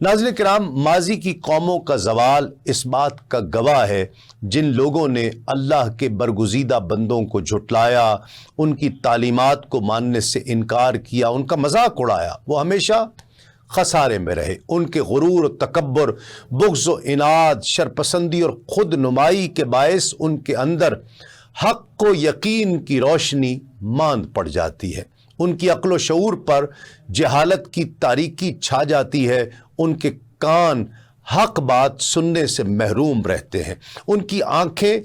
ناظرین کرام، ماضی کی قوموں کا زوال اس بات کا گواہ ہے جن لوگوں نے اللہ کے برگزیدہ بندوں کو جھٹلایا، ان کی تعلیمات کو ماننے سے انکار کیا، ان کا مذاق اڑایا، وہ ہمیشہ خسارے میں رہے۔ ان کے غرور و تکبر، بغض و عناد، شرپسندی اور خود نمائی کے باعث ان کے اندر حق و یقین کی روشنی ماند پڑ جاتی ہے، ان کی عقل و شعور پر جہالت کی تاریکی چھا جاتی ہے، ان کے کان حق بات سننے سے محروم رہتے ہیں، ان کی آنکھیں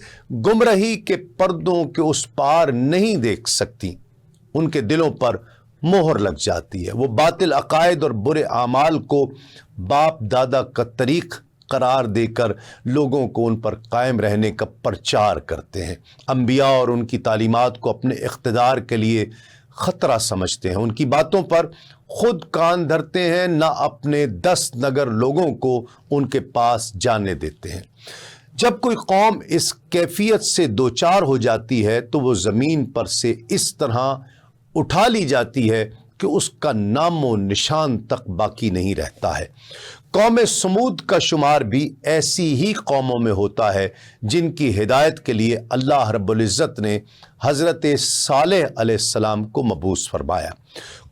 گمراہی کے پردوں کے اس پار نہیں دیکھ سکتی، ان کے دلوں پر مہر لگ جاتی ہے، وہ باطل عقائد اور برے اعمال کو باپ دادا کا طریق قرار دے کر لوگوں کو ان پر قائم رہنے کا پرچار کرتے ہیں، انبیاء اور ان کی تعلیمات کو اپنے اقتدار کے لیے خطرہ سمجھتے ہیں، ان کی باتوں پر خود کان دھرتے ہیں، نہ اپنے 10 نگر لوگوں کو ان کے پاس جانے دیتے ہیں۔ جب کوئی قوم اس کیفیت سے دوچار ہو جاتی ہے تو وہ زمین پر سے اس طرح اٹھا لی جاتی ہے کہ اس کا نام و نشان تک باقی نہیں رہتا ہے۔ قوم سمود کا شمار بھی ایسی ہی قوموں میں ہوتا ہے جن کی ہدایت کے لیے اللہ رب العزت نے حضرت صالح علیہ السلام کو مبعوث فرمایا۔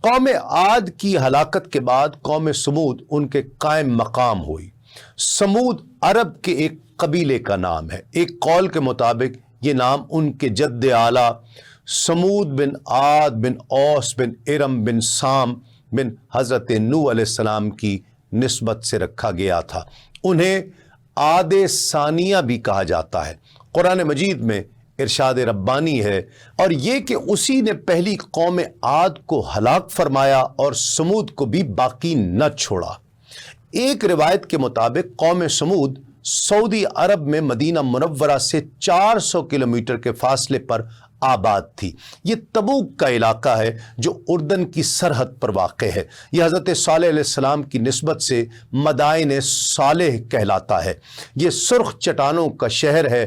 قوم عاد کی ہلاکت کے بعد قوم سمود ان کے قائم مقام ہوئی۔ سمود عرب کے ایک قبیلے کا نام ہے۔ ایک قول کے مطابق یہ نام ان کے جد اعلیٰ سمود بن عاد بن اوس بن ارم بن سام بن حضرت نوح علیہ السلام کی نسبت سے رکھا گیا تھا۔ انہیں عاد ثانیہ بھی کہا جاتا ہے۔ قرآن مجید میں ارشاد ربانی ہے، اور یہ کہ اسی نے پہلی قوم عاد کو ہلاک فرمایا اور سمود کو بھی باقی نہ چھوڑا۔ ایک روایت کے مطابق قوم سمود سعودی عرب میں مدینہ منورہ سے 400 کلومیٹر کے فاصلے پر آباد تھی۔ یہ تبوک کا علاقہ ہے جو اردن کی سرحد پر واقع ہے۔ یہ حضرت صالح علیہ السلام کی نسبت سے مدائن صالح کہلاتا ہے۔ یہ سرخ چٹانوں کا شہر ہے،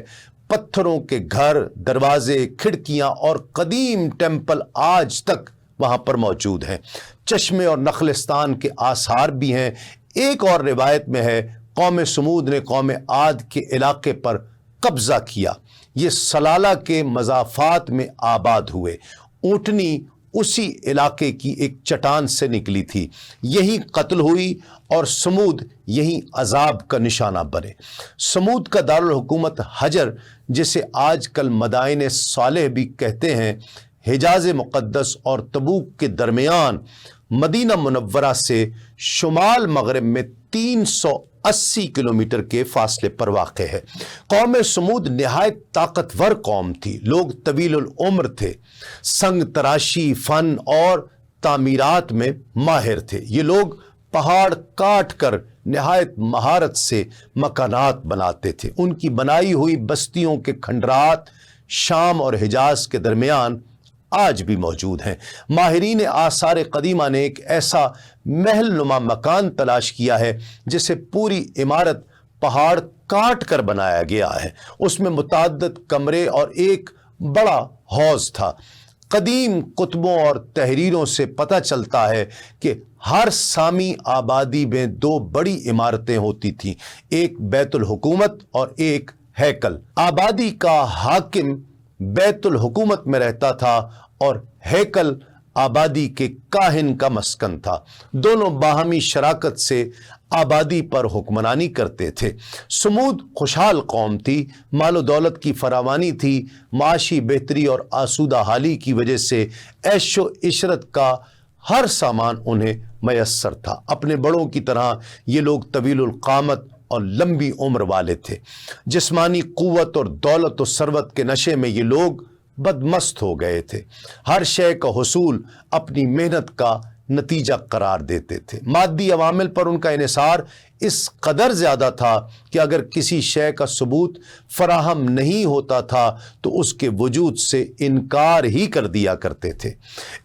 پتھروں کے گھر، دروازے، کھڑکیاں اور قدیم ٹیمپل آج تک وہاں پر موجود ہیں۔ چشمے اور نخلستان کے آثار بھی ہیں۔ ایک اور روایت میں ہے قوم سمود نے قوم عاد کے علاقے پر قبضہ کیا۔ یہ سلالہ کے مضافات میں آباد ہوئے۔ اونٹنی اسی علاقے کی ایک چٹان سے نکلی تھی، یہی قتل ہوئی اور سمود یہی عذاب کا نشانہ بنے۔ سمود کا دارالحکومت حجر، جسے آج کل مدائن صالح بھی کہتے ہیں، حجاز مقدس اور تبوک کے درمیان مدینہ منورہ سے شمال مغرب میں 380 کلومیٹر کے فاصلے پر واقع ہے۔ قوم سمود نہایت طاقتور قوم تھی۔ لوگ طویل العمر تھے، سنگ تراشی، فن اور تعمیرات میں ماہر تھے۔ یہ لوگ پہاڑ کاٹ کر نہایت مہارت سے مکانات بناتے تھے۔ ان کی بنائی ہوئی بستیوں کے کھنڈرات شام اور حجاز کے درمیان آج بھی موجود ہیں۔ ماہرین آثار قدیمہ نے ایک ایسا محل نما مکان تلاش کیا ہے جسے پوری عمارت پہاڑ کاٹ کر بنایا گیا ہے۔ اس میں متعدد کمرے اور ایک بڑا حوض تھا۔ قدیم کتبوں اور تحریروں سے پتہ چلتا ہے کہ ہر سامی آبادی میں 2 بڑی عمارتیں ہوتی تھیں، ایک بیت الحکومت اور ایک ہیکل۔ آبادی کا حاکم بیت الحکومت میں رہتا تھا اور ہیکل آبادی کے کاہن کا مسکن تھا۔ دونوں باہمی شراکت سے آبادی پر حکمرانی کرتے تھے۔ سمود خوشحال قوم تھی، مال و دولت کی فراوانی تھی، معاشی بہتری اور آسودہ حالی کی وجہ سے عیش و عشرت کا ہر سامان انہیں میسر تھا۔ اپنے بڑوں کی طرح یہ لوگ طویل القامت اور لمبی عمر والے تھے۔ جسمانی قوت اور دولت و ثروت کے نشے میں یہ لوگ بدمست ہو گئے تھے۔ ہر شے کا حصول اپنی محنت کا نتیجہ قرار دیتے تھے۔ مادی عوامل پر ان کا انحصار اس قدر زیادہ تھا کہ اگر کسی شے کا ثبوت فراہم نہیں ہوتا تھا تو اس کے وجود سے انکار ہی کر دیا کرتے تھے۔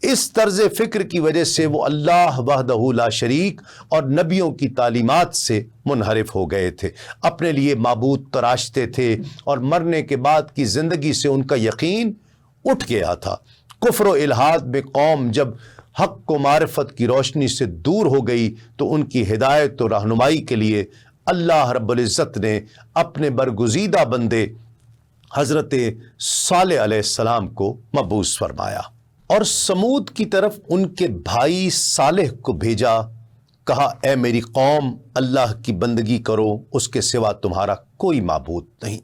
اس طرز فکر کی وجہ سے وہ اللہ وحدہ لا شریک اور نبیوں کی تعلیمات سے منحرف ہو گئے تھے، اپنے لیے معبود تراشتے تھے اور مرنے کے بعد کی زندگی سے ان کا یقین اٹھ گیا تھا۔ کفر و الحاد میں قوم جب حق کو معرفت کی روشنی سے دور ہو گئی تو ان کی ہدایت و رہنمائی کے لیے اللہ رب العزت نے اپنے برگزیدہ بندے حضرت صالح علیہ السلام کو مبعوث فرمایا اور سمود کی طرف ان کے بھائی صالح کو بھیجا۔ کہا اے میری قوم، اللہ کی بندگی کرو، اس کے سوا تمہارا کوئی معبود نہیں۔